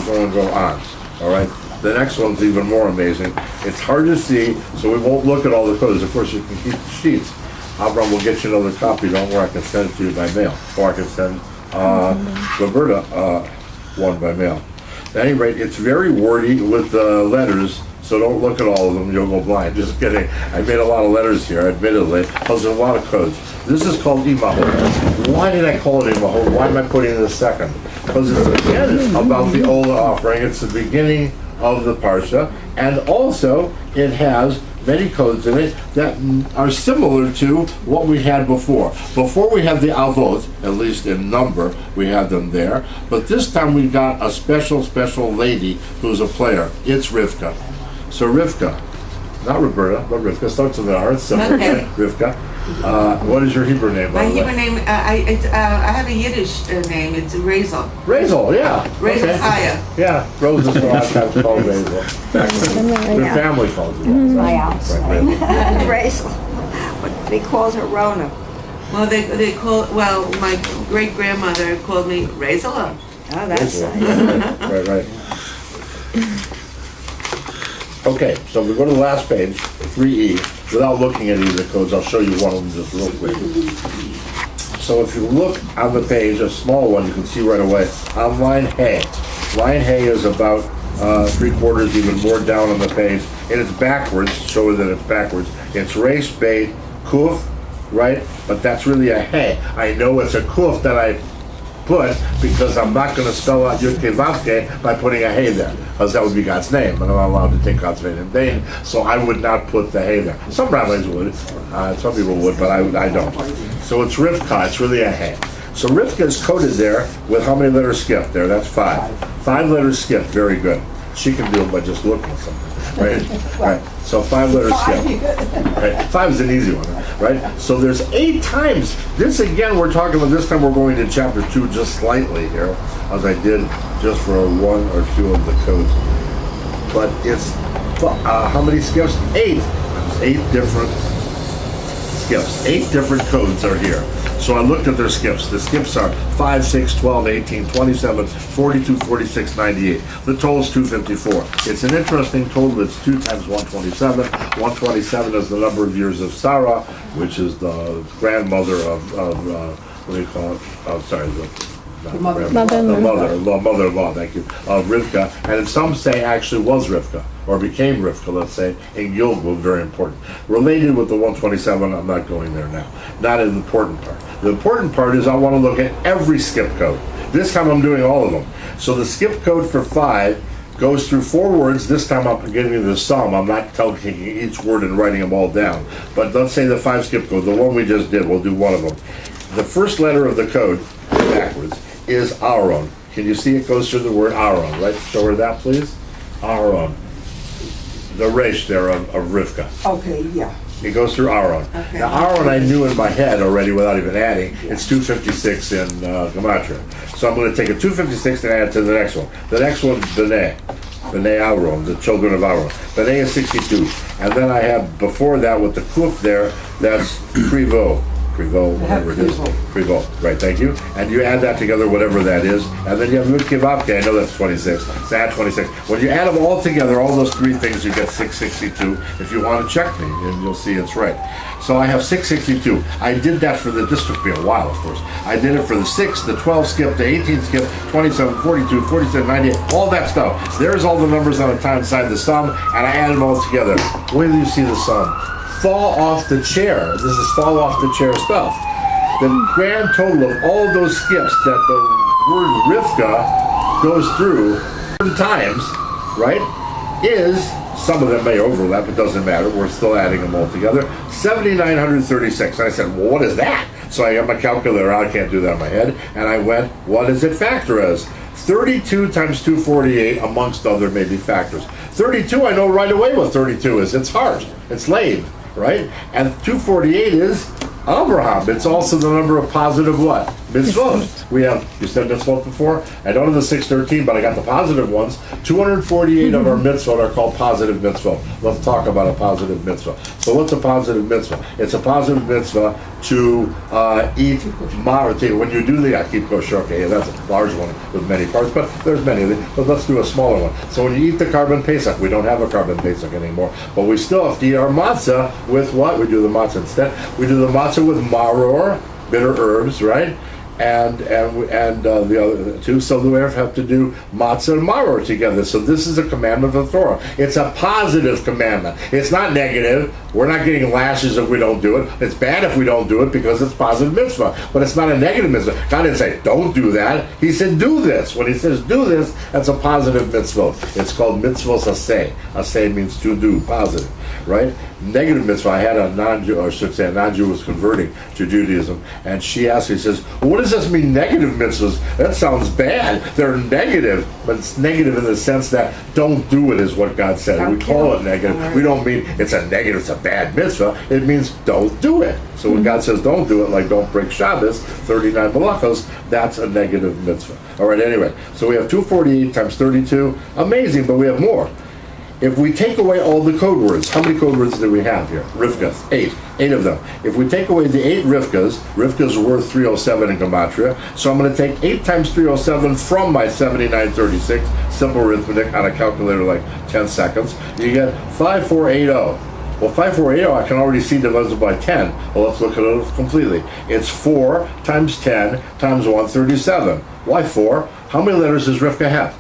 going to go on. All right. The next one's even more amazing. It's hard to see, so we won't look at all the codes. Of course, you can keep the sheets. Avram will get you another copy. Don't worry, I can send it to you by mail. Or I can send Roberta one by mail. At any rate, it's very wordy with the letters, so don't look at all of them. You'll go blind. Just kidding. I made a lot of letters here, admittedly, because there's a lot of codes. This is called Imahot. Why did I call it Imahot? Why am I putting it in the second? Because it's again about the Ola offering. It's the beginning of the Parsha, and also it has many codes in it that are similar to what we had before. Before we had the Avot, at least in number, we had them there, but this time we got a special lady who's a player. It's Rivka. So Rivka, not Roberta, but Rivka, starts with an R, it's simple, okay. Rivka. What is your Hebrew name? My Hebrew name, I have a Yiddish name. It's Razel. Razel, yeah. Razel okay. Chaya. Yeah, Rose is a lot of times called Razel. Your family calls you that. My house. Razel. But they called her Rona. Well, they call, well, my great grandmother called me Razela. Oh, that's nice. Right. Okay, so we go to the last page, 3E. Without looking at any of the codes, I'll show you one of them just real quick. So if you look on the page, a small one, you can see right away, on line Hay. Line Hay is about 3/4, even more down on the page, and it's backwards, show you that it's backwards. It's Resh Beit Kuf, right? But that's really a Hay. I know it's a Kuf that I put because I'm not going to spell out Yud Kei Vav Kei by putting a Hay there, because that would be God's name, and I'm not allowed to take God's name in vain, so I would not put the Hay there. Some rabbis would, some people would, but I don't. So it's Rivka, it's really a Hay. So Rivka is coded there with how many letters skipped there? That's 5. 5 letters skipped, very good. She can do it by just looking at something. Right? So 5 letters skipped. Right? 5 is an easy one, right? So there's 8 times. This again, we're talking about, this time we're going to chapter 2 just slightly here, as I did just for 1 or 2 of the codes. But it's, how many skips? 8. 8 different skips. 8 different codes are here. So I looked at their skips. The skips are 5, 6, 12, 18, 27, 42, 46, 98. The total is 254. It's an interesting total. It's 2 times 127. 127 is the number of years of Sarah, which is the grandmother of what do you call it? Oh, sorry, the mother-in-law, thank you, of Rivka. And some say actually was Rivka, or became Rivka, let's say, in Gilgul, very important. Related with the 127, I'm not going there now. Not an important part. The important part is I want to look at every skip code. This time I'm doing all of them. So the skip code for 5 goes through 4 words. This time I'm getting into the sum. I'm not taking each word and writing them all down. But let's say the 5 skip code, the one we just did, we'll do one of them. The first letter of the code, backwards, is Aaron. Can you see it goes through the word Aaron, right? Show her that, please. Aaron. The resh there of Rivka. Okay, yeah. It goes through Aaron. Okay. Now Aaron I knew in my head already without even adding. It's 256 in Gematria. So I'm going to take a 256 and add it to the next one. The next one's B'nai. B'nai Aaron, the children of Aaron. B'nai is 62. And then I have before that with the Kuf there, that's Krivo. Krivo, whatever it is. Krivo, right, thank you. And you add that together, whatever that is. And then you have Yud Kei Vav Kei, I know that's 26. So add 26. When you add them all together, all those 3 things, you get 662. If you want to check me, and you'll see it's right. So I have 662. I did that for the, this took me a while, of course. I did it for the 6, the 12 skip, the 18 skip, 27, 42, 47, 98, all that stuff. There's all the numbers on the time side of the sum, and I added them all together. Where do you see the sum? Fall off the chair. This is fall off the chair stuff. The grand total of all of those skips that the word Rivka goes through 10 times, right, is, some of them may overlap, it doesn't matter, we're still adding them all together, 7,936. And I said, well, what is that? So I got my calculator out, I can't do that in my head, and I went, what does it factor as? 32 times 248, amongst other maybe factors. 32, I know right away what 32 is. It's heart, it's lave. Right? And 248 is Abraham. It's also the number of positive what? mitzvot. We have, you said mitzvot before? I don't have the 613, but I got the positive ones. 248 of our mitzvot are called positive mitzvot. Let's talk about a positive mitzvah. So what's a positive mitzvah? It's a positive mitzvah to eat marati. When you do I keep kosher, okay, that's a large one with many parts, but there's many of them. But let's do a smaller one. So when you eat the Karban Pesach, we don't have a Karban Pesach anymore, but we still have to eat our matzah with what? We do the matzah instead. We do the matzah with maror, bitter herbs, right? And the other two, so we have to do matzah and maror together. So this is a commandment of the Torah. It's a positive commandment. It's not negative. We're not getting lashes if we don't do it. It's bad if we don't do it because it's positive mitzvah. But it's not a negative mitzvah. God didn't say, don't do that. He said, do this. When he says do this, that's a positive mitzvah. It's called mitzvos aseh. Aseh means to do, positive, right? Negative mitzvah. I had a non-Jew, or I should say a non-Jew was converting to Judaism, and she asked me, she says, what does this mean, negative mitzvahs? That sounds bad. They're negative, but it's negative in the sense that don't do it is what God said. We call it negative. We don't mean it's a negative, it's a bad mitzvah. It means don't do it. So when God says don't do it, like don't break Shabbos, 39 malachos, that's a negative mitzvah. All right, anyway, so we have 248 times 32. Amazing, but we have more. If we take away all the code words, how many code words do we have here? Rivkas, 8 of them. If we take away the 8 Rivkas are worth 307 in Gematria, so I'm going to take 8 times 307 from my 7936, simple arithmetic on a calculator like 10 seconds, you get 5480. Well, 5480, I can already see divided by 10. Well, let's look at it completely. It's 4 times 10 times 137. Why 4? How many letters does Rivka have?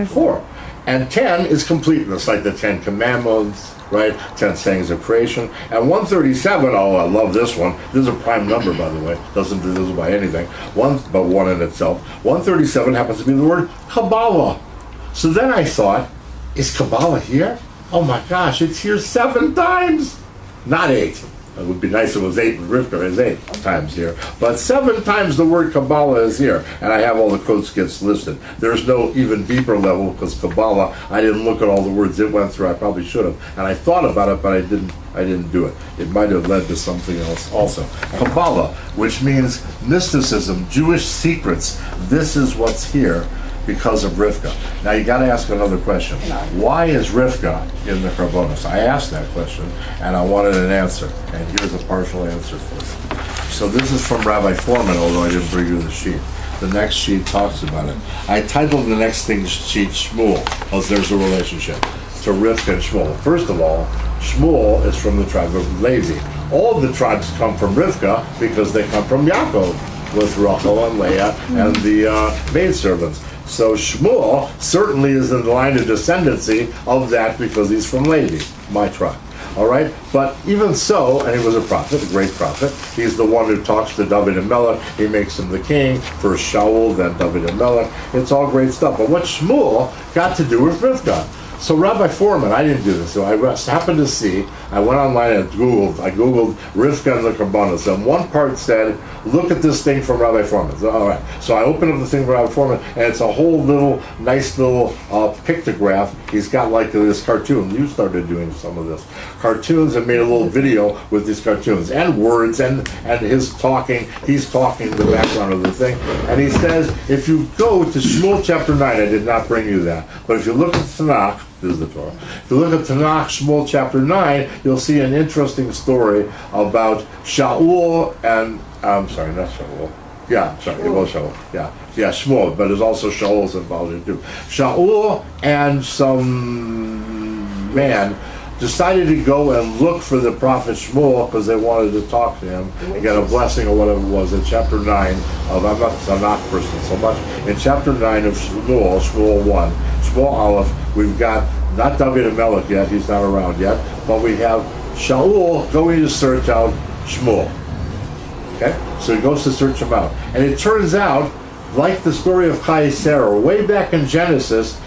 4. And 10 is completeness, like the 10 Commandments, right? 10 sayings of creation. And 137, oh, I love this one. This is a prime number, by the way. Doesn't divisible by anything. But one in itself. 137 happens to be the word Kabbalah. So then I thought, is Kabbalah here? Oh my gosh, it's here 7 times. Not 8. It would be nice if it was 8, and Rivka is 8 times here. But 7 times the word Kabbalah is here. And I have all the code skits listed. There's no even deeper level because Kabbalah, I didn't look at all the words it went through. I probably should have. And I thought about it, but I didn't do it. It might have led to something else also. Kabbalah, which means mysticism, Jewish secrets. This is what's here because of Rivka. Now you got to ask another question. Why is Rivka in the Karbonot? I asked that question and I wanted an answer. And here's a partial answer for you. So this is from Rabbi Foreman, although I didn't bring you the sheet. The next sheet talks about it. I titled the next thing sheet Shmuel, because there's a relationship to Rivka and Shmuel. First of all, Shmuel is from the tribe of Levi. All the tribes come from Rivka because they come from Yaakov with Rachel and Leah and the maidservants. So Shmuel certainly is in the line of descendancy of that because he's from Levi, my tribe. All right? But even so, and he was a prophet, a great prophet, he's the one who talks to David and Melech. He makes him the king, first Shaul, then David and Melech. It's all great stuff. But what Shmuel got to do with Rivka? So Rabbi Foreman, I didn't do this, so I happened to see, I went online and Googled Rivka and the Karbonot, and one part said, look at this thing from Rabbi Foreman. So, all right, so I opened up the thing from Rabbi Foreman, and it's a whole nice little pictograph. He's got like this cartoon. You started doing some of this. Cartoons, and made a little video with these cartoons, and words, and his talking. He's talking in the background of the thing, and he says, if you go to Shmuel chapter 9, I did not bring you that, but if you look at Tanakh, this is the Torah. If you look at Tanakh, Shmuel chapter 9, you'll see an interesting story about Shaul and, I'm sorry, not Shaul. Yeah, sorry, it was Shaul. Yeah, Shmuel, but there's also Shaul's involved in it too. Shaul and some man decided to go and look for the prophet Shmuel because they wanted to talk to him, get a blessing or whatever it was. In chapter 9 of, I'm not a Tanakh person so much, in chapter 9 of Shmuel 1, Shmuel Aleph, we've got not David and Melech yet, he's not around yet, but we have Shaul going to search out Shmuel. Okay? So he goes to search him out. And it turns out, like the story of Sarah, way back in Genesis,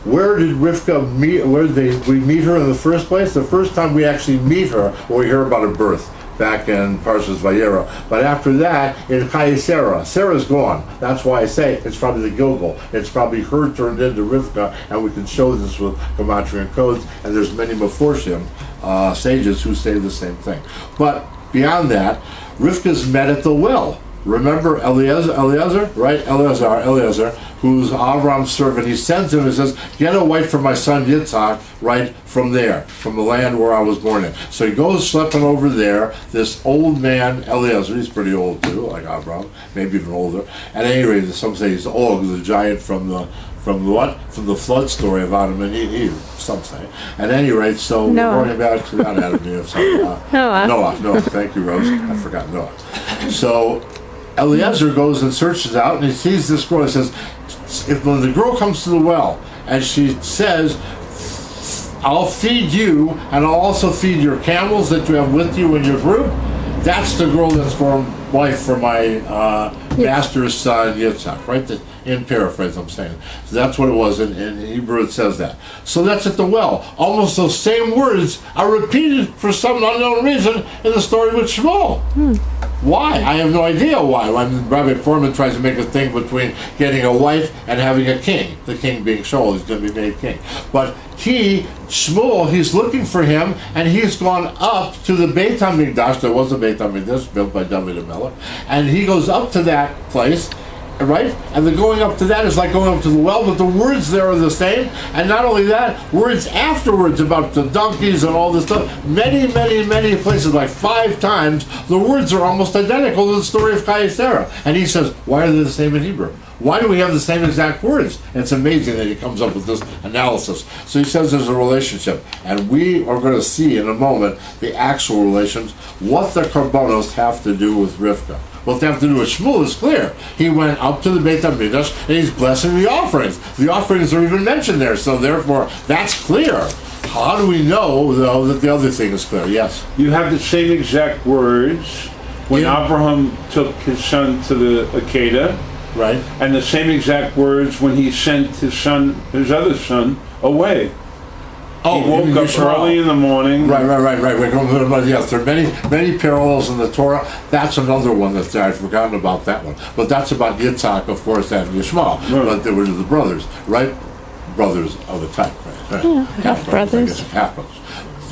where did Rivka meet? Where did we meet her in the first place? The first time we actually meet her, or we hear about her birth back in Parshat Vayikra. But after that, in Sarah, Sarah's gone. That's why I say it's probably the Gilgal. It's probably her turned into Rivka, and we can show this with Gematria codes. And there's many Meforshim, sages, who say the same thing. But beyond that, Rivka's met at the well. remember Eliezer, right? Eliezer, who's Avram's servant. He sends him and says, get a wife for my son Yitzchak, right from there, from the land where I was born in. So he goes schlepping over there. This old man, Eliezer, he's pretty old too, like Avram, maybe even older. At any rate, some say he's Og, the giant from the flood story of Adam and Eve, some say. At any rate, so Noah. we're going about to not Adam and Eve, sorry, Noah, thank you, Rose. I forgot Noah. So Eliezer goes and searches out, and he sees this girl. He says, when the girl comes to the well, and she says, I'll feed you, and I'll also feed your camels that you have with you in your group, that's the girl that's for wife for my master's son Yitzchak, right? In paraphrase, I'm saying. So that's what it was. In Hebrew, it says that. So that's at the well. Almost those same words are repeated for some unknown reason in the story with Shmuel. Why? I have no idea why. When Rabbi Foreman tries to make a thing between getting a wife and having a king, the king being Shaul, he's going to be made king. But Shmuel, he's looking for him, and he's gone up to the Beit HaMikdash. There was a Beit HaMikdash built by David HaMelech, and he goes up to that place, right? And the going up to that is like going up to the well, but the words there are the same. And not only that, words afterwards about the donkeys and all this stuff, many places, like 5 times, the words are almost identical to the story of Sarah. And he says, why are they the same in Hebrew? Why do we have the same exact words? And it's amazing that he comes up with this analysis. So he says there's a relationship. And we are going to see in a moment the actual relations, what the Karbonot have to do with Rivka. What they have to do with Shmuel is clear. He went up to the Beit HaMikdash and he's blessing the offerings. The offerings are even mentioned there, so therefore that's clear. How do we know, though, that the other thing is clear? Yes? You have the same exact words when Abraham took his son to the Akedah, right? And the same exact words when he sent his other son, away. Oh, he woke up early in the morning. Right. Yes, there are many parallels in the Torah. That's another one that's there. I've forgotten about that one. But that's about Yitzchak, of course, and Yishmael. Right. But they were the brothers, right? Brothers of a type, right? Yeah, half brothers. Half brothers.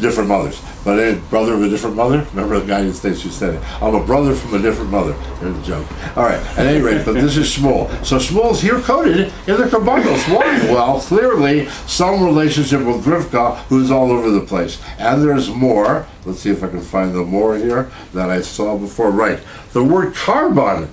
Different mothers. But a brother of a different mother? Remember the guy in the States who said it? I'm a brother from a different mother. There's a joke. All right, at any rate, but this is Shmuel. So Shmuel's here coded in the Karbonot. Why? Well, clearly some relationship with Rivka, who's all over the place. And there's more. Let's see if I can find the more here that I saw before. Right. The word carbon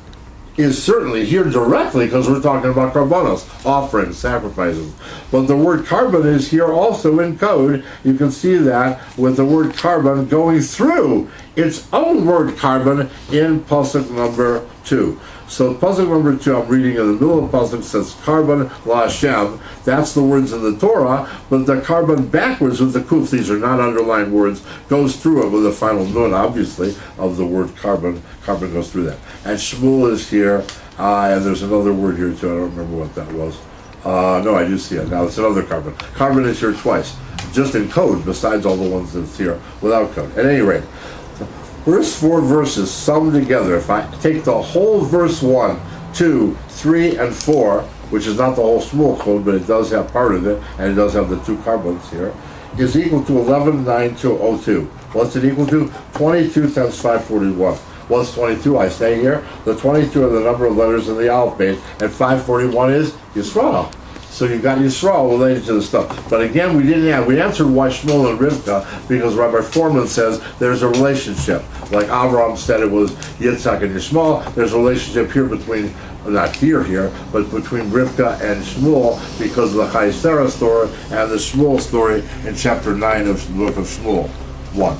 is certainly here directly because we're talking about Karbonot, offerings, sacrifices. But the word carbon is here also in code. You can see that with the word carbon going through its own word carbon in pasuk number 2. So pasuk number 2, I'm reading in the middle of the pasuk, says carbon la Hashem. That's the words in the Torah, but the carbon backwards with the kuf, these are not underlined words, goes through it with the final nun, obviously, of the word carbon. Carbon goes through that. And Shmuel is here, and there's another word here too, I don't remember what that was. No, I do see it. Now it's another carbon. Carbon is here twice, just in code, besides all the ones that's here without code. At any rate, first 4 verses summed together, if I take the whole verse 1, 2, 3, and 4, which is not the whole Shmuel code, but it does have part of it, and it does have the 2 carbons here, is equal to 11,902. What's it equal to? 22 times 541. What's 22? I say here, the 22 are the number of letters in the alphabet, and 541 is Yisrael. So you've got Yisrael related to the stuff. But again, we answered why Shmuel and Rivka, because Rabbi Foreman says there's a relationship. Like Avraham said it was Yitzchak and Yishmael, there's a relationship here between, not here, but between Rivka and Shmuel because of the Sarah story and the Shmuel story in chapter 9 of the book of Shmuel 1.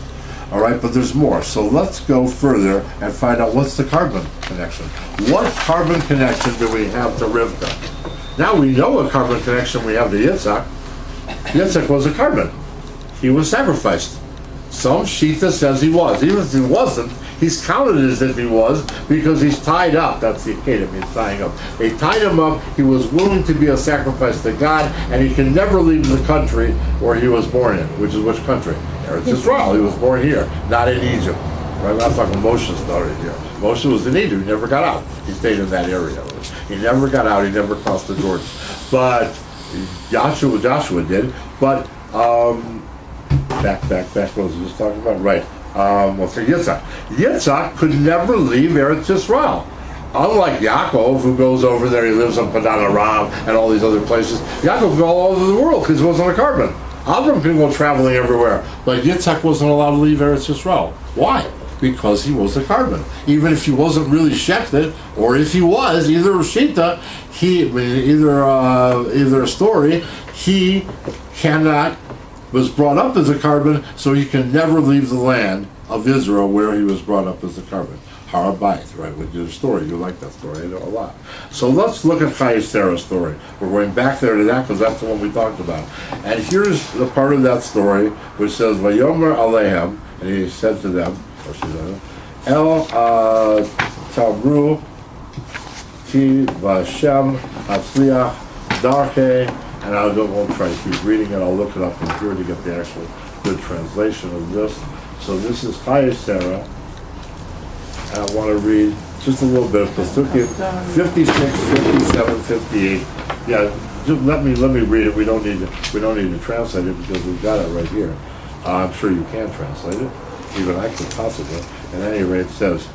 All right, but there's more. So let's go further and find out what's the carbon connection. What carbon connection do we have to Rivka? Now we know what carbon connection we have to Yitzchak. Yitzchak was a carbon. He was sacrificed. Some Shita says he was. Even if he wasn't, he's counted as if he was because he's tied up. That's the Akedah, means tying up. They tied him up. He was willing to be a sacrifice to God, and he can never leave the country where he was born in, which is which country? Eretz Yisrael. He was born here, not in Egypt. Right? I'm not talking Moshe started here. Moshe was in Egypt. He never got out. He stayed in that area. He never got out. He never crossed the Jordan. But Joshua did. But back. What was I just talking about? Right. Yitzchak. Yitzchak could never leave Eretz Yisrael. unlike Yaakov, who goes over there, he lives on Padan Aram and all these other places. Yaakov could go all over the world because he wasn't a carbon. Avram could go traveling everywhere, but Yitzchak wasn't allowed to leave Eretz Yisrael. Why? Because he was a carbon. Even if he wasn't really shechted, or if he was, either Shita, either a story, he was brought up as a carbon, so he can never leave the land of Israel where he was brought up as a carbon. Har Bayit, right, with your story. You like that story, I know a lot. So let's look at Chai Sarah's story. We're going back there to that because that's the one we talked about. And here's the part of that story which says, Vayomer Alehem, and he said to them, or she said, El Tamru Ki Vashem Atzliach Darke, and I won't try to keep reading it, I'll look it up from here to get the actual good translation of this. So this is Chai Sarah. And I want to read just a little bit of Pesukim 56, 57, 58. Yeah, just let me read it. We don't need to translate it because we've got it right here. I'm sure you can translate it, even I could possibly. At any rate, it says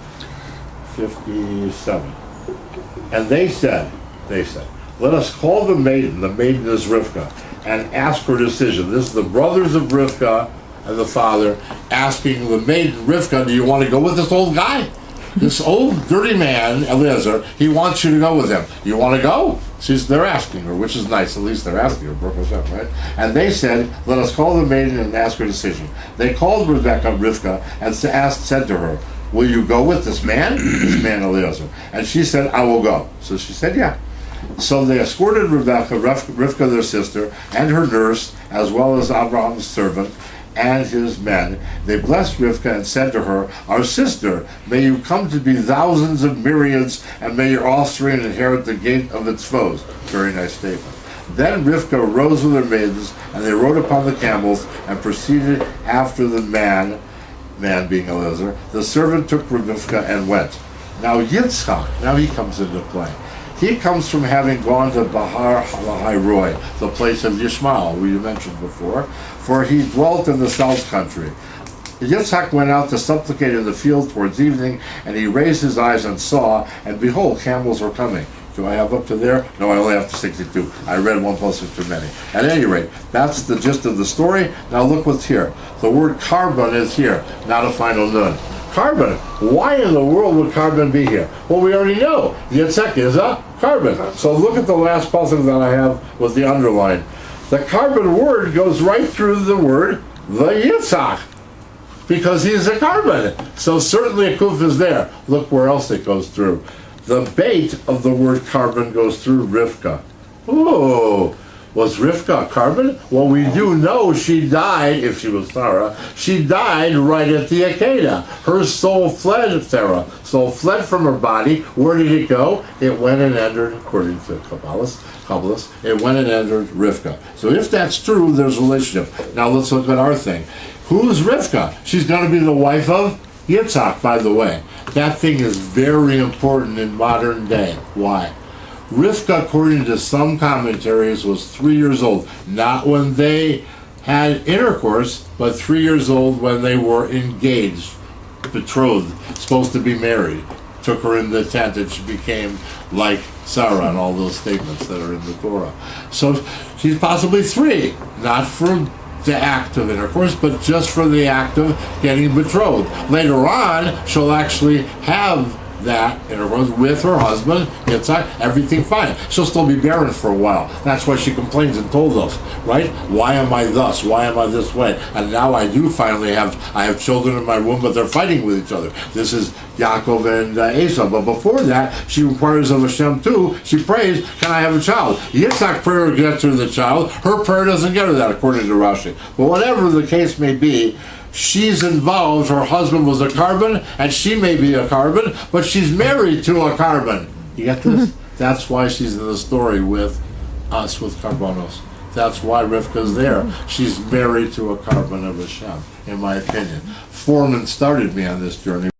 57. And they said, let us call the maiden is Rivka, and ask her decision. This is the brothers of Rivka and the father asking the maiden Rivka, do you want to go with this old guy? This old dirty man, Eliezer, he wants you to go with him. You want to go? They're asking her, which is nice. At least they're asking her, right? And they said, let us call the maiden and ask her decision. They called Rivka, and said to her, will you go with this man Eliezer? And she said, I will go. So she said, yeah. So they escorted Rivka, their sister, and her nurse, as well as Abraham's servant, and his men. They blessed Rivka and said to her, our sister, may you come to be thousands of myriads, and may your offspring inherit the gate of its foes. Very nice statement. Then Rivka rose with her maidens, and they rode upon the camels, and proceeded after the man being Eliezer. The servant took Rivka and went. Now Yitzchok, now he comes into play. He comes from having gone to Bahar Halahairoi, the place of Yishmael, we mentioned before, for he dwelt in the south country. Yitzchak went out to supplicate in the field towards evening, and he raised his eyes and saw, and behold, camels were coming. Do I have up to there? No, I only have to 62. I read one plus too many. At any rate, that's the gist of the story. Now look what's here. The word carbon is here, not a final nun. Carbon. Why in the world would carbon be here? Well, we already know. Yitzchak is a carbon. So look at the last pasuk that I have with the underline. The carbon word goes right through the word Vayitzchak, because he's a carbon. So certainly a kuf is there. Look where else it goes through. The bait of the word carbon goes through Rivka. Oh, was Rivka a carbon? Well, we do know she died, if she was Sarah, she died right at the Akedah. Her soul fled, Sarah. Soul fled from her body. Where did it go? It went and entered, according to Kabbalists, it went and entered Rivka. So if that's true, there's a relationship. Now let's look at our thing. Who's Rivka? She's going to be the wife of Yitzchak, by the way. That thing is very important in modern day. Why? Rivka, according to some commentaries, was 3 years old. Not when they had intercourse, but 3 years old when they were engaged, betrothed, supposed to be married. Took her in the tent and she became like Sarah and all those statements that are in the Torah. So she's possibly 3, not for the act of intercourse, but just for the act of getting betrothed. Later on, she'll actually have that intercourse with her husband, Yitzchak, everything fine. She'll still be barren for a while. That's why she complains and told us, right? Why am I thus? Why am I this way? And now I do finally have children in my womb, but they're fighting with each other. This is Yaakov and Esau. But before that, she inquires of Hashem too. She prays, can I have a child? Yitzchak's prayer gets her the child. Her prayer doesn't get her that, according to Rashi. But whatever the case may be, she's involved. Her husband was a carbon, and she may be a carbon, but she's married to a carbon. You get this? That's why she's in the story with us, with Karbonot. That's why Rivka's there. She's married to a carbon of Hashem, in my opinion. Foreman started me on this journey.